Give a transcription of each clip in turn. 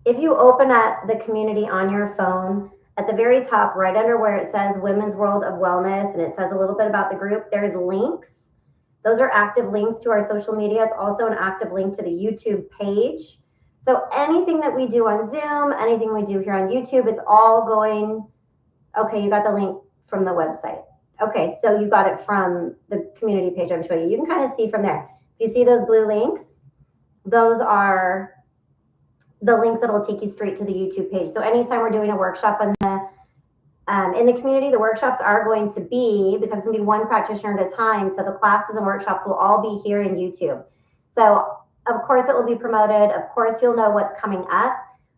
If you open up the community on your phone, at the very top, right under where it says Women's World of Wellness, and it says a little bit about the group, there's links. Those are active links to our social media. It's also an active link to the YouTube page. So anything that we do on Zoom, anything we do here on YouTube, it's all going, okay, you got the link from the website. Okay, so you got it from the community page I'm showing you. You can kind of see from there. If you see those blue links, those are the links that will take you straight to the YouTube page. So anytime we're doing a workshop in the community, the workshops are going to be, because it's going to be one practitioner at a time, so the classes and workshops will all be here in YouTube. So of course it will be promoted. Of course you'll know what's coming up.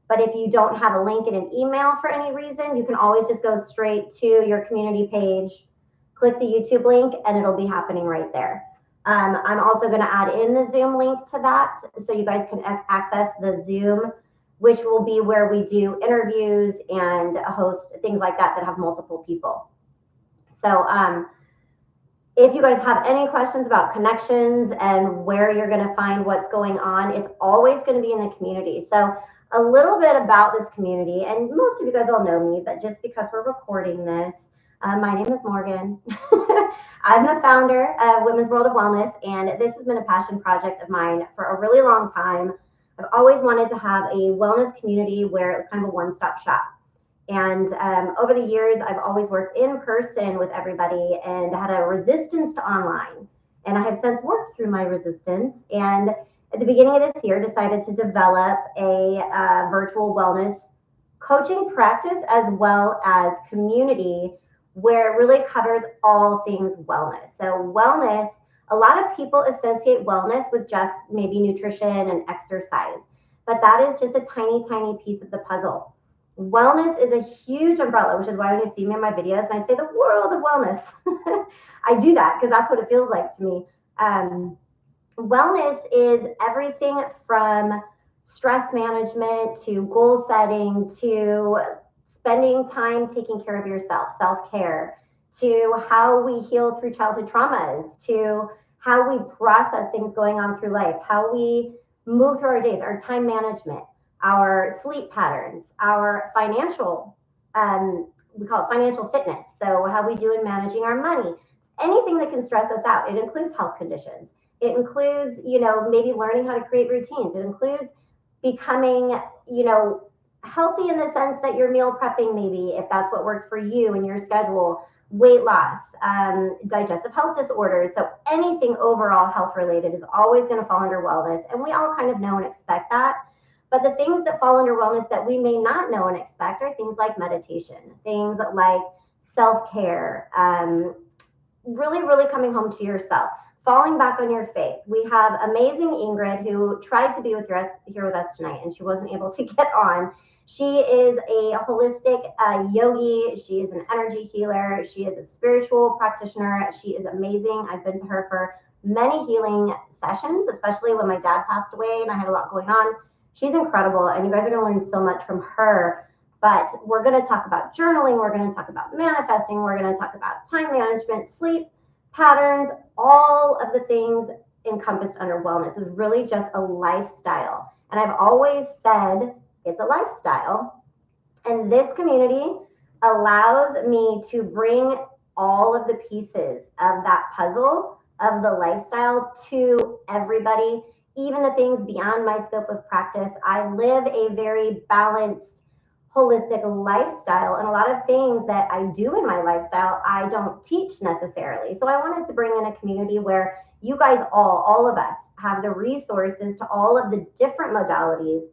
But if you don't have a link in an email for any reason, you can always just go straight to your community page, click the YouTube link, and it'll be happening right there. I'm also going to add in the Zoom link to that so you guys can access the Zoom, which will be where we do interviews and host things like that have multiple people. So if you guys have any questions about connections and where you're going to find what's going on, it's always going to be in the community. So a little bit about this community, and most of you guys all know me, but just because we're recording this, my name is Morgan. I'm the founder of Women's World of Wellness, and this has been a passion project of mine for a really long time. I've always wanted to have a wellness community where it was kind of a one-stop shop. And over the years, I've always worked in person with everybody and had a resistance to online. And I have since worked through my resistance. And at the beginning of this year, decided to develop a virtual wellness coaching practice as well as community where it really covers all things wellness. So wellness, a lot of people associate wellness with just maybe nutrition and exercise, but that is just a tiny, tiny piece of the puzzle. Wellness is a huge umbrella, which is why when you see me in my videos and I say the world of wellness, I do that because that's what it feels like to me. Wellness is everything from stress management to goal setting to spending time taking care of yourself, self-care, to how we heal through childhood traumas, to how we process things going on through life, how we move through our days, our time management, our sleep patterns, our financial, we call it financial fitness. So how we do in managing our money, anything that can stress us out. It includes health conditions. It includes, maybe learning how to create routines. It includes becoming, healthy in the sense that you're meal prepping, maybe if that's what works for you and your schedule, weight loss, digestive health disorders. So anything overall health related is always going to fall under wellness. And we all kind of know and expect that. But the things that fall under wellness that we may not know and expect are things like meditation, things like self-care, really, really coming home to yourself, falling back on your faith. We have amazing Ingrid who tried to be here with us tonight and she wasn't able to get on. She is a holistic yogi. She is an energy healer. She is a spiritual practitioner. She is amazing. I've been to her for many healing sessions, especially when my dad passed away and I had a lot going on. She's incredible and you guys are going to learn so much from her. But we're going to talk about journaling. We're going to talk about manifesting. We're going to talk about time management, sleep patterns, all of the things encompassed under wellness is really just a lifestyle. And I've always said it's a lifestyle. And this community allows me to bring all of the pieces of that puzzle of the lifestyle to everybody, even the things beyond my scope of practice. I live a very balanced, holistic lifestyle, and a lot of things that I do in my lifestyle, I don't teach necessarily. So I wanted to bring in a community where you guys all of us have the resources to all of the different modalities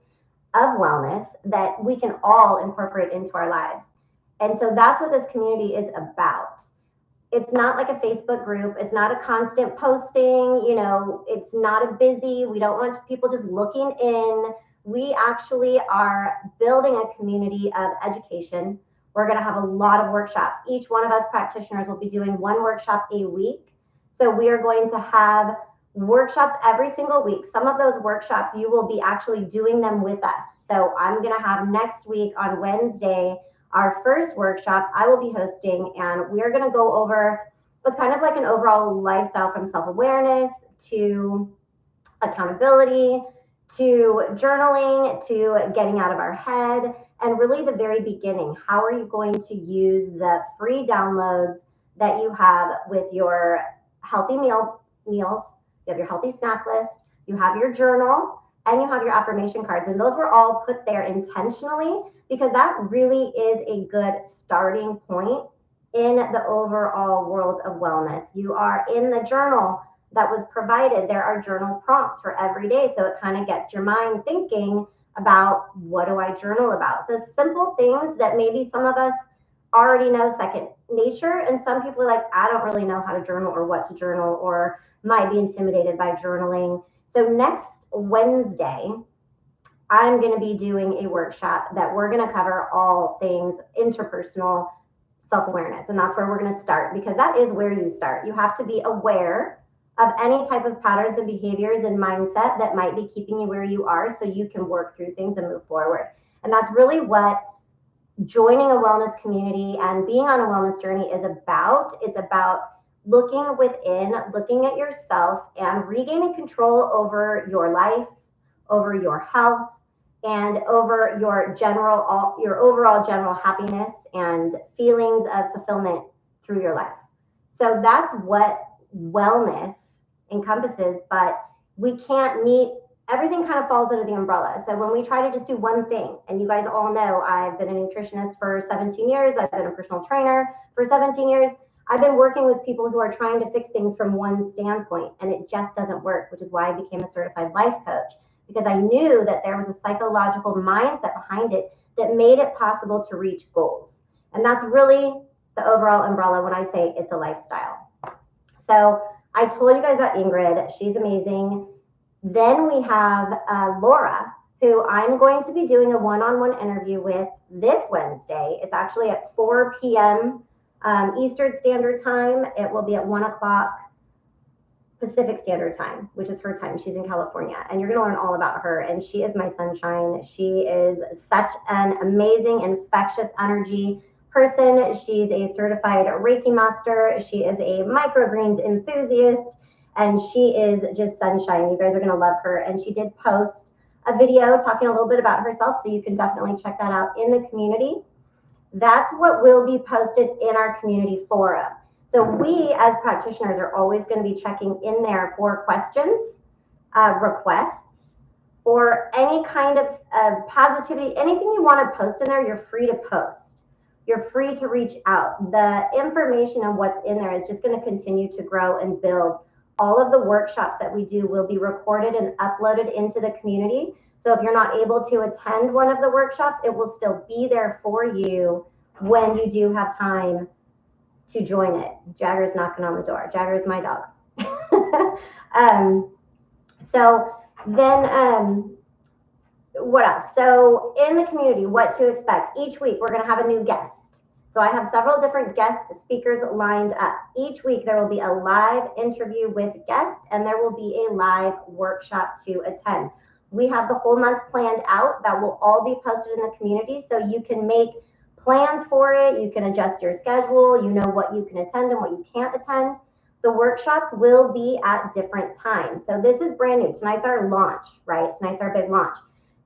of wellness that we can all incorporate into our lives. And so that's what this community is about. It's not like a Facebook group. It's not a constant posting, it's not a busy, we don't want people just looking in. We actually are building a community of education. We're going to have a lot of workshops. Each one of us practitioners will be doing one workshop a week. So we are going to have workshops every single week. Some of those workshops, you will be actually doing them with us. So I'm going to have next week on Wednesday, our first workshop I will be hosting, and we're going to go over what's kind of like an overall lifestyle from self-awareness to accountability to journaling, to getting out of our head, and really the very beginning. How are you going to use the free downloads that you have with your healthy meals? You have your healthy snack list, you have your journal, and you have your affirmation cards. And those were all put there intentionally because that really is a good starting point in the overall world of wellness. You are in the journal that was provided. There are journal prompts for every day. So it kind of gets your mind thinking about, what do I journal about? So simple things that maybe some of us already know second nature. And some people are like, I don't really know how to journal or what to journal, or might be intimidated by journaling. So next Wednesday, I'm going to be doing a workshop that we're going to cover all things interpersonal self-awareness. And that's where we're going to start, because that is where you start. You have to be aware of any type of patterns and behaviors and mindset that might be keeping you where you are, so you can work through things and move forward. And that's really what joining a wellness community and being on a wellness journey is about. It's about looking within, looking at yourself, and regaining control over your life, over your health, and over your overall general happiness and feelings of fulfillment through your life. So that's what wellness encompasses, but we can't meet, everything kind of falls under the umbrella. So when we try to just do one thing, and you guys all know I've been a nutritionist for 17 years, I've been a personal trainer for 17 years, I've been working with people who are trying to fix things from one standpoint, and it just doesn't work, which is why I became a certified life coach, because I knew that there was a psychological mindset behind it that made it possible to reach goals. And that's really the overall umbrella when I say it's a lifestyle. So I told you guys about Ingrid. She's amazing. Then we have Laura, who I'm going to be doing a one-on-one interview with this Wednesday. It's actually at 4 p.m. Eastern Standard Time. It will be at 1 o'clock Pacific Standard Time, which is her time. She's in California, and you're going to learn all about her. And she is my sunshine. She is such an amazing, infectious energy person. She's a certified Reiki master. She is a microgreens enthusiast, and she is just sunshine. You guys are going to love her. And she did post a video talking a little bit about herself, so you can definitely check that out in the community. That's what will be posted in our community forum. So we as practitioners are always going to be checking in there for questions, requests, or any kind of positivity. Anything you want to post in there, you're free to post. You're free to reach out. The information on what's in there is just going to continue to grow and build. All of the workshops that we do will be recorded and uploaded into the community. So if you're not able to attend one of the workshops, it will still be there for you when you do have time to join it. Jagger's knocking on the door. Jagger is my dog. So then what else? So in the community, what to expect. Each week, we're going to have a new guest. So I have several different guest speakers lined up. Each week, there will be a live interview with guests, and there will be a live workshop to attend. We have the whole month planned out. That will all be posted in the community, so you can make plans for it. You can adjust your schedule. You know what you can attend and what you can't attend. The workshops will be at different times. So this is brand new. Tonight's our launch, right? Tonight's our big launch.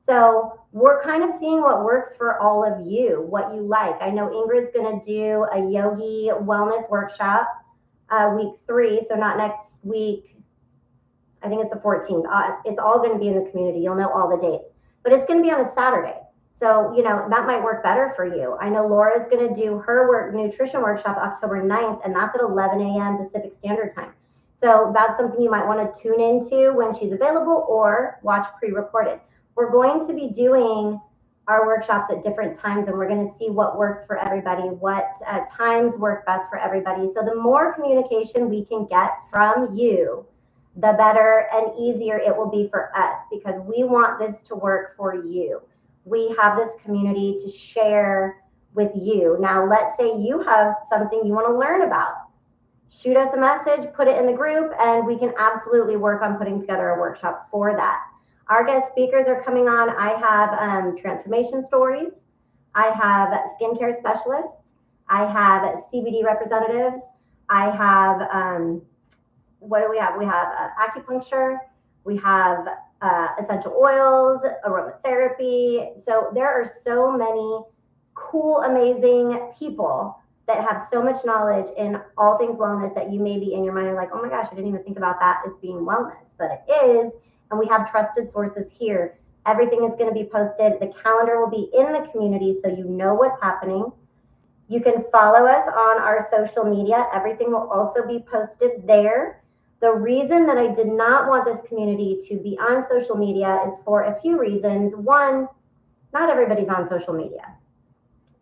So we're kind of seeing what works for all of you, what you like. I know Ingrid's going to do a yogi wellness workshop week 3. So not next week. I think it's the 14th. It's all going to be in the community. You'll know all the dates. But it's going to be on a Saturday. So, you know, that might work better for you. I know Laura's going to do her nutrition workshop October 9th, and that's at 11 a.m. Pacific Standard Time. So that's something you might want to tune into when she's available or watch pre-recorded. We're going to be doing our workshops at different times, and we're going to see what works for everybody, what times work best for everybody. So the more communication we can get from you, the better and easier it will be for us, because we want this to work for you. We have this community to share with you. Now, let's say you have something you want to learn about. Shoot us a message, put it in the group, and we can absolutely work on putting together a workshop for that. Our guest speakers are coming on. I have transformation stories. I have skincare specialists. I have CBD representatives. I have, what do we have? We have acupuncture. We have essential oils, aromatherapy. So there are so many cool, amazing people that have so much knowledge in all things wellness that you may be in your mind are like, oh my gosh, I didn't even think about that as being wellness, but it is. And we have trusted sources here. Everything is going to be posted. The calendar will be in the community so you know what's happening. You can follow us on our social media. Everything will also be posted there. The reason that I did not want this community to be on social media is for a few reasons. One, not everybody's on social media.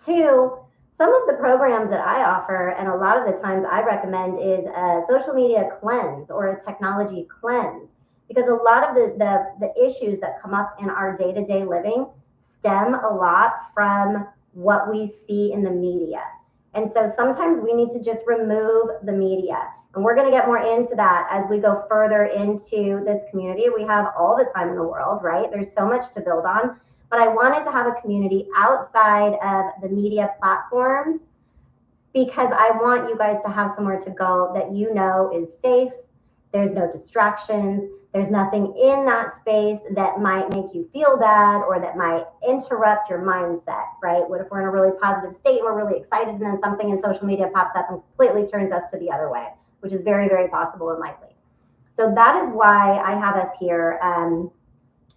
Two, some of the programs that I offer, and a lot of the times I recommend, is a social media cleanse or a technology cleanse, because a lot of the issues that come up in our day-to-day living stem a lot from what we see in the media. And so sometimes we need to just remove the media. And we're going to get more into that as we go further into this community. We have all the time in the world, right? There's so much to build on. But I wanted to have a community outside of the media platforms because I want you guys to have somewhere to go that you know is safe. There's no distractions. There's nothing in that space that might make you feel bad or that might interrupt your mindset, right? What if we're in a really positive state and we're really excited and then something in social media pops up and completely turns us to the other way, which is very, very possible and likely. So that is why I have us here.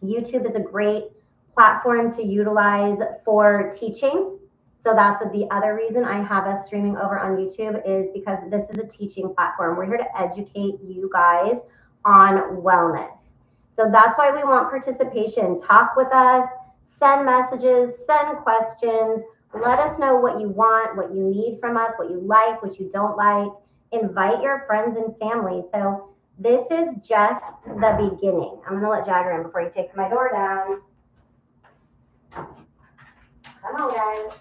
YouTube is a great platform to utilize for teaching. So that's the other reason I have us streaming over on YouTube, is because this is a teaching platform. We're here to educate you guys on wellness. So that's why we want participation. Talk with us, send messages, send questions, let us know what you want, what you need from us, what you like, what you don't like. Invite your friends and family. So this is just the beginning. I'm gonna let Jagger in before he takes my door down. Come on, guys.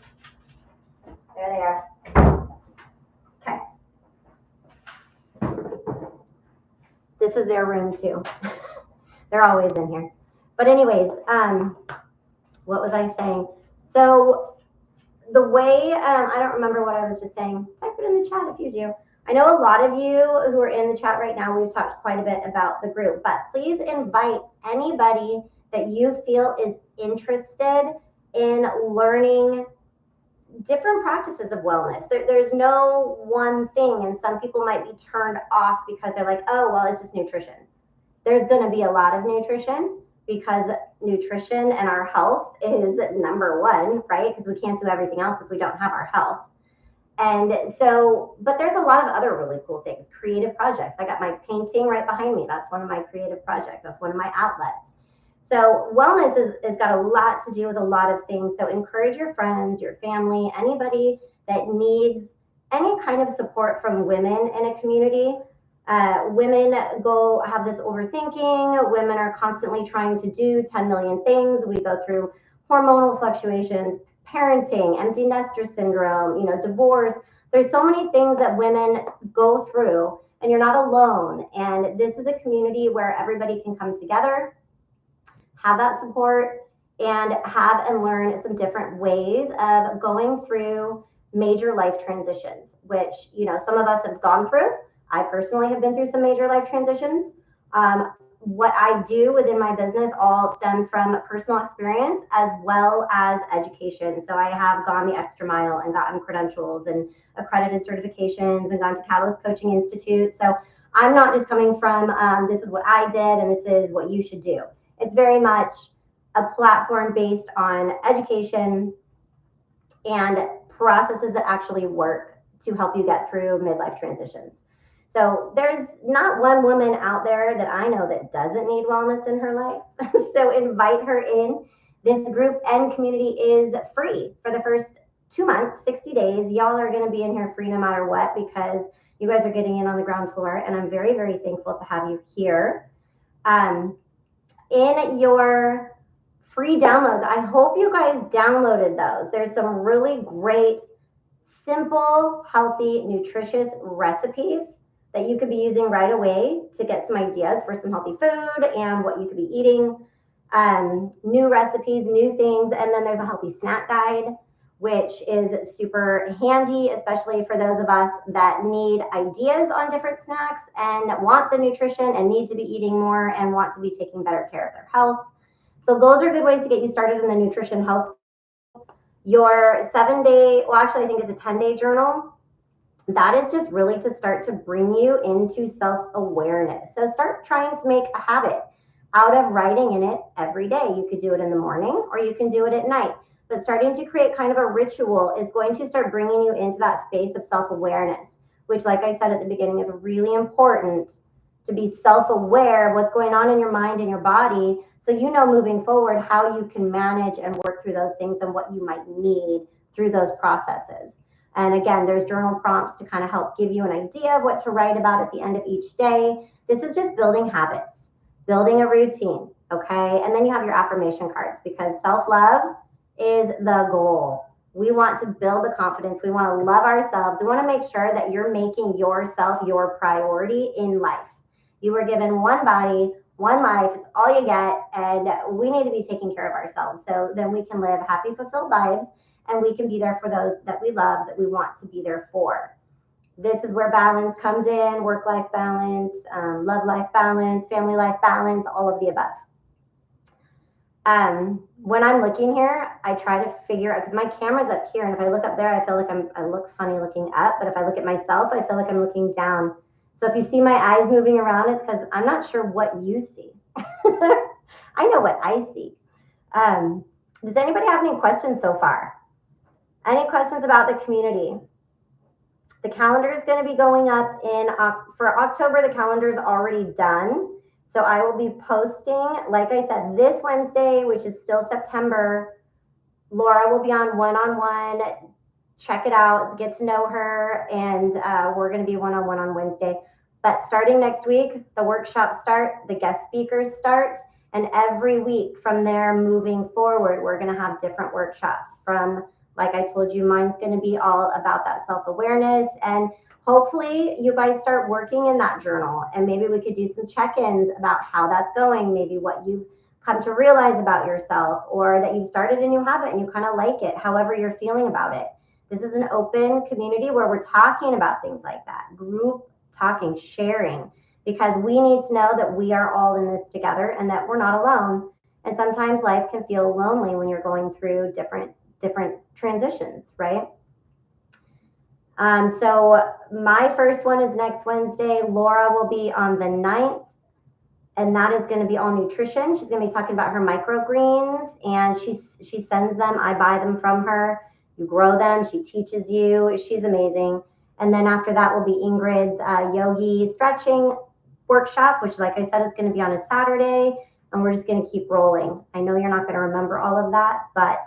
There they are. Okay. This is their room too. They're always in here. But anyways, what was I saying? So the way, I don't remember what I was just saying. Type it in the chat if you do. I know a lot of you who are in the chat right now, we've talked quite a bit about the group, but please invite anybody that you feel is interested in learning different practices of wellness. There's no one thing, and some people might be turned off because they're like, oh, well, it's just nutrition. There's going to be a lot of nutrition because nutrition and our health is number one, right? Because we can't do everything else if we don't have our health. And so, but there's a lot of other really cool things, creative projects. I got my painting right behind me. That's one of my creative projects. That's one of my outlets. So wellness has got a lot to do with a lot of things. So encourage your friends, your family, anybody that needs any kind of support from women in a community. Women have this overthinking. Women are constantly trying to do 10 million things. We go through hormonal fluctuations, parenting, empty nester syndrome, divorce. There's so many things that women go through, and you're not alone. And this is a community where everybody can come together, have that support, and have and learn some different ways of going through major life transitions, which, some of us have gone through. I personally have been through some major life transitions. What I do within my business all stems from personal experience as well as education. So I have gone the extra mile and gotten credentials and accredited certifications and gone to Catalyst Coaching Institute. So I'm not just coming from this is what I did and this is what you should do. It's very much a platform based on education and processes that actually work to help you get through midlife transitions. So there's not one woman out there that I know that doesn't need wellness in her life. So invite her in. This group and community is free for the first 2 months, 60 days. Y'all are going to be in here free no matter what, because you guys are getting in on the ground floor. And I'm very, very thankful to have you here. In your free downloads, I hope you guys downloaded those. There's some really great, simple, healthy, nutritious recipes that you could be using right away to get some ideas for some healthy food and what you could be eating. New recipes, new things, and then there's a healthy snack guide. which is super handy, especially for those of us that need ideas on different snacks and want the nutrition and need to be eating more and want to be taking better care of their health. So those are good ways to get you started in the nutrition health. Your 7-day, well, actually, I think it's a 10-day journal. That is just really to start to bring you into self-awareness. So start trying to make a habit out of writing in it every day. You could do it in the morning or you can do it at night. But starting to create kind of a ritual is going to start bringing you into that space of self-awareness, which, like I said at the beginning, is really important to be self-aware of what's going on in your mind and your body, so you know moving forward how you can manage and work through those things and what you might need through those processes. And again, there's journal prompts to kind of help give you an idea of what to write about at the end of each day. This is just building habits, building a routine, okay? And then you have your affirmation cards, because self-love is the goal. We want to build the confidence. We want to love ourselves. We want to make sure that you're making yourself your priority in life. You were given one body, one life. It's all you get. And we need to be taking care of ourselves so then we can live happy, fulfilled lives, and we can be there for those that we love, that we want to be there for. This is where balance comes in: work-life balance, love-life balance, family life balance, all of the above. When I'm looking here, I try to figure out, because my camera's up here, and if I look up there, I feel like I look funny looking up, but if I look at myself, I feel like I'm looking down. So if you see my eyes moving around, it's because I'm not sure what you see. I know what I see. Does anybody have any questions so far? Any questions about the community? The calendar is going to be going up for October. The calendar is already done. So I will be posting, like I said, this Wednesday, which is still September. Laura will be on one-on-one. Check it out, get to know her, and we're going to be one-on-one on Wednesday. But starting next week, the workshops start, the guest speakers start, and every week from there moving forward, we're going to have different workshops. From, like I told you, mine's going to be all about that self-awareness, and hopefully you guys start working in that journal, and maybe we could do some check-ins about how that's going, maybe what you've come to realize about yourself, or that you've started a new habit and you kind of like it, however you're feeling about it. This is an open community where we're talking about things like that, group talking, sharing, because we need to know that we are all in this together and that we're not alone. And sometimes life can feel lonely when you're going through different transitions, right? So my first one is next Wednesday. Laura will be on the 9th, and that is going to be all nutrition. She's going to be talking about her microgreens, and she sends them. I buy them from her. You grow them. She teaches you. She's amazing. And then after that will be Ingrid's yogi stretching workshop, which, like I said, is going to be on a Saturday, and we're just going to keep rolling. I know you're not going to remember all of that, but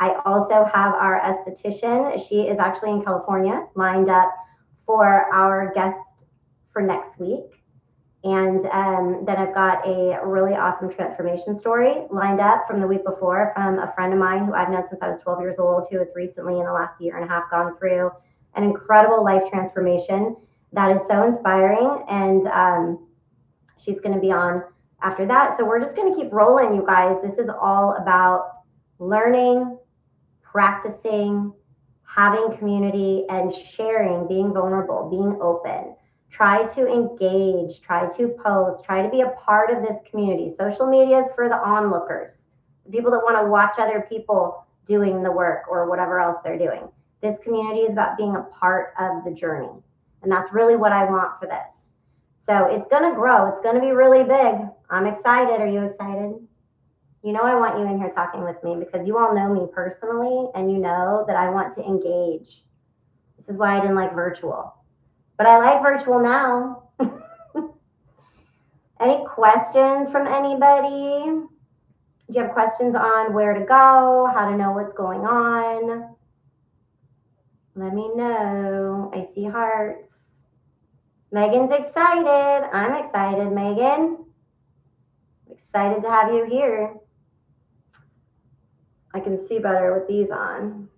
I also have our esthetician. She is actually in California, lined up for our guest for next week. And then I've got a really awesome transformation story lined up from the week before from a friend of mine who I've known since I was 12 years old, who has recently in the last year and a half gone through an incredible life transformation that is so inspiring. And she's going to be on after that. So we're just going to keep rolling, you guys. This is all about learning, practicing, having community, and sharing, being vulnerable, being open. Try to engage, try to post, try to be a part of this community. Social media is for the onlookers, the people that want to watch other people doing the work or whatever else they're doing. This community is about being a part of the journey. And that's really what I want for this. So it's going to grow. It's going to be really big. I'm excited. Are you excited? You know I want you in here talking with me because you all know me personally, and you know that I want to engage. This is why I didn't like virtual. But I like virtual now. Any questions from anybody? Do you have questions on where to go, how to know what's going on? Let me know. I see hearts. Megan's excited. I'm excited, Megan. Excited to have you here. I can see better with these on.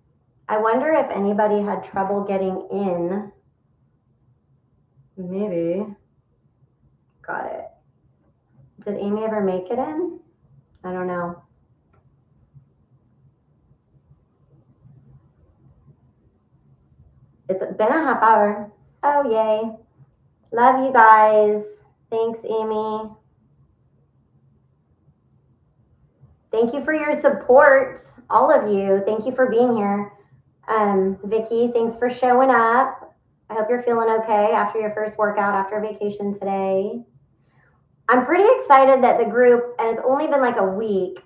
I wonder if anybody had trouble getting in. Maybe. Got it. Did Amy ever make it in? I don't know. It's been a half hour. Oh, yay. Love you guys. Thanks, Amy. Thank you for your support, all of you. Thank you for being here. Vicky, thanks for showing up. I hope you're feeling okay after your first workout after vacation today. I'm pretty excited that the group, and it's only been like a week,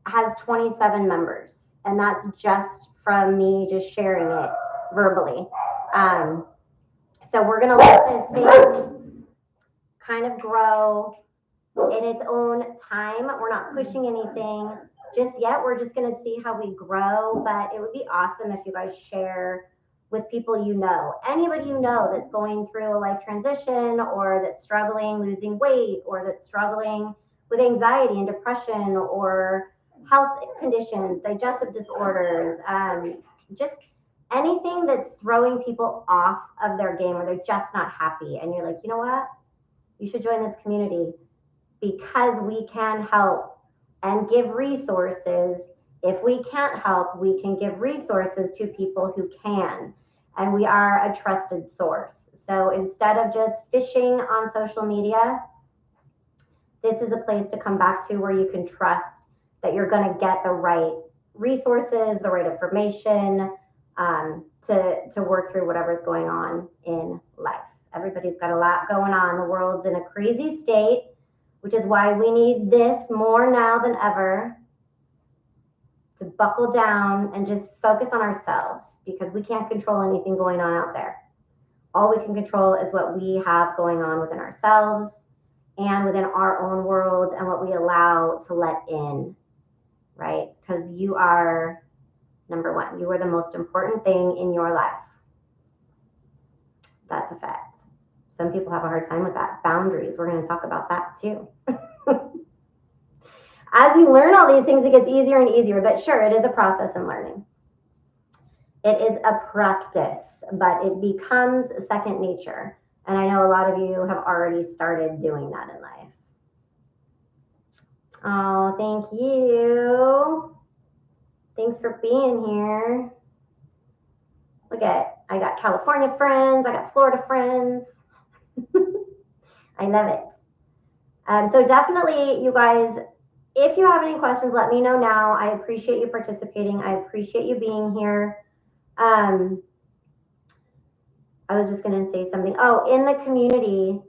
has 27 members. And that's just from me just sharing it verbally. So we're going to let this thing kind of grow in its own time. We're not pushing anything just yet. We're just going to see how we grow. But it would be awesome if you guys share with people you know. Anybody you know that's going through a life transition, or that's struggling losing weight, or that's struggling with anxiety and depression, or health conditions, digestive disorders, just anything that's throwing people off of their game, or they're just not happy. And you're like, you know what? You should join this community, because we can help and give resources. If we can't help, we can give resources to people who can. And we are a trusted source. So instead of just fishing on social media, this is a place to come back to where you can trust that you're going to get the right resources, the right information, to work through whatever's going on in life. Everybody's got a lot going on. The world's in a crazy state, which is why we need this more now than ever, to buckle down and just focus on ourselves, because we can't control anything going on out there. All we can control is what we have going on within ourselves and within our own world, and what we allow to let in, right? Because you are number one. You are the most important thing in your life. That's a fact. Some people have a hard time with that. Boundaries. We're going to talk about that too. As you learn all these things, it gets easier and easier. But sure, it is a process in learning. It is a practice, but it becomes second nature. And I know a lot of you have already started doing that in life. Oh, thank you. Thanks for being here. Look at, I got California friends. I got Florida friends. I love it. So definitely, you guys, if you have any questions, let me know now. I appreciate you participating. I appreciate you being here. I was just going to say something. Oh, in the community,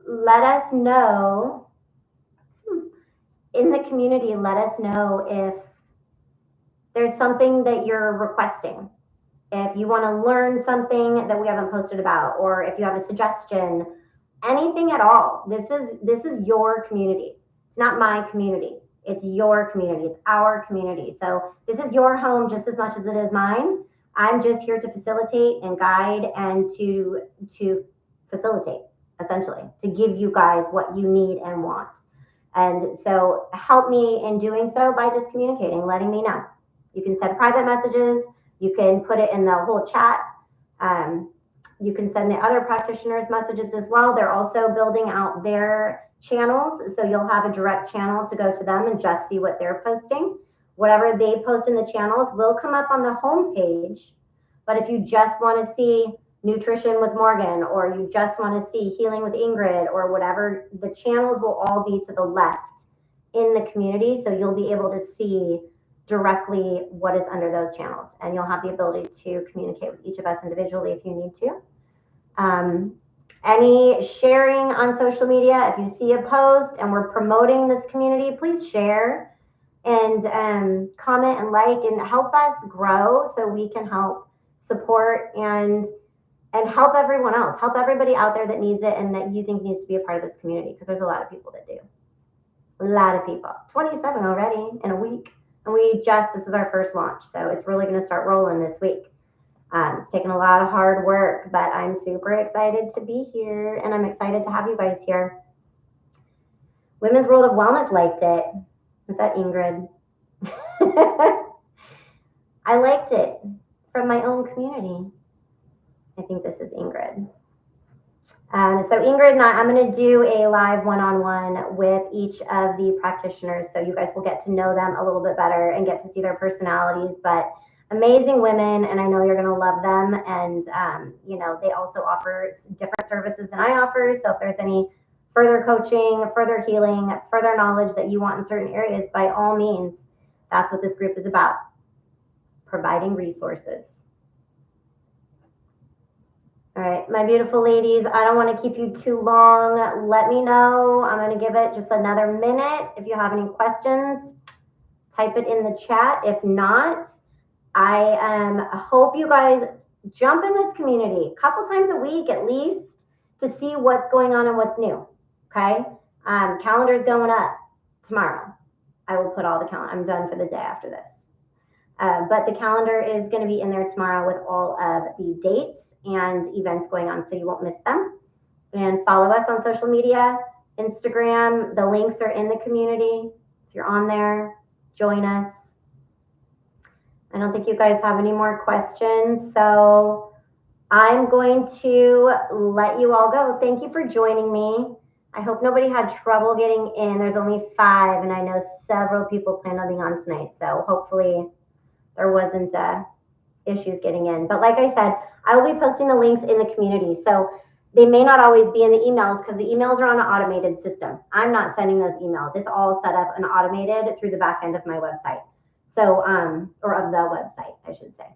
let us know. In the community, let us know if there's something that you're requesting. If you want to learn something that we haven't posted about, or if you have a suggestion, anything at all. This is your community. It's not my community. It's your community. It's our community. So this is your home just as much as it is mine. I'm just here to facilitate and guide, and to facilitate, essentially, to give you guys what you need and want. And so help me in doing so by just communicating, letting me know. You can send private messages. You can put it in the whole chat. You can send the other practitioners messages as well. They're also building out their channels. So you'll have a direct channel to go to them and just see what they're posting. Whatever they post in the channels will come up on the homepage. But if you just want to see Nutrition with Morgan, or you just want to see Healing with Ingrid, or whatever, the channels will all be to the left in the community. So you'll be able to see directly what is under those channels, and you'll have the ability to communicate with each of us individually if you need to. Any sharing on social media, if you see a post and we're promoting this community, please share and comment and like, and help us grow so we can help support and help everyone else, help everybody out there that needs it and that you think needs to be a part of this community, because there's a lot of people that do. A lot of people. 27 already in a week. And this is our first launch, so it's really going to start rolling this week. It's taken a lot of hard work, but I'm super excited to be here, and I'm excited to have you guys here. Women's World of Wellness liked it. Was that Ingrid? I liked it from my own community. I think this is Ingrid. So Ingrid and I'm going to do a live one-on-one with each of the practitioners, so you guys will get to know them a little bit better and get to see their personalities. But amazing women, and I know you're going to love them. And, they also offer different services than I offer. So if there's any further coaching, further healing, further knowledge that you want in certain areas, by all means, that's what this group is about, providing resources. All right, my beautiful ladies, I don't want to keep you too long. Let me know. I'm going to give it just another minute. If you have any questions, type it in the chat. If not, I hope you guys jump in this community a couple times a week at least to see what's going on and what's new. Okay, calendar's going up tomorrow. I will put all the calendar. I'm done for the day after this. But the calendar is going to be in there tomorrow with all of the dates and events going on, so you won't miss them. And follow us on social media, Instagram. The links are in the community. If you're on there, join us. I don't think you guys have any more questions, so I'm going to let you all go. Thank you for joining me. I hope nobody had trouble getting in. There's only 5, and I know several people plan on being on tonight, so hopefully there wasn't issues getting in. But like I said, I will be posting the links in the community, so they may not always be in the emails because the emails are on an automated system. I'm not sending those emails. It's all set up and automated through the back end of my website. So, or of the website, I should say.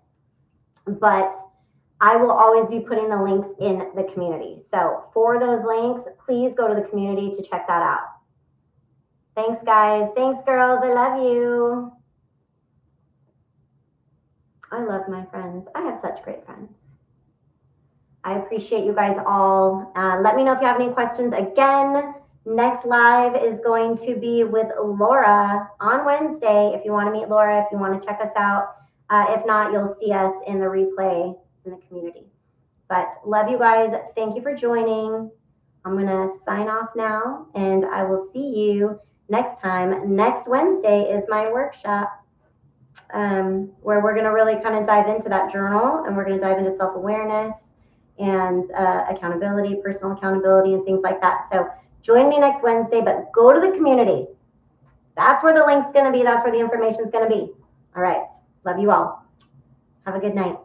But I will always be putting the links in the community. So for those links, please go to the community to check that out. Thanks, guys. Thanks, girls. I love you. I love my friends. I have such great friends. I appreciate you guys all. Let me know if you have any questions. Again, next live is going to be with Laura on Wednesday. If you want to meet Laura, if you want to check us out. If not, you'll see us in the replay in the community. But love you guys. Thank you for joining. I'm going to sign off now, and I will see you next time. Next Wednesday is my workshop where we're going to really kind of dive into that journal, and we're going to dive into self-awareness and accountability, personal accountability, and things like that. So join me next Wednesday, but go to the community. That's where the link's going to be. That's where the information's going to be. All right. Love you all. Have a good night.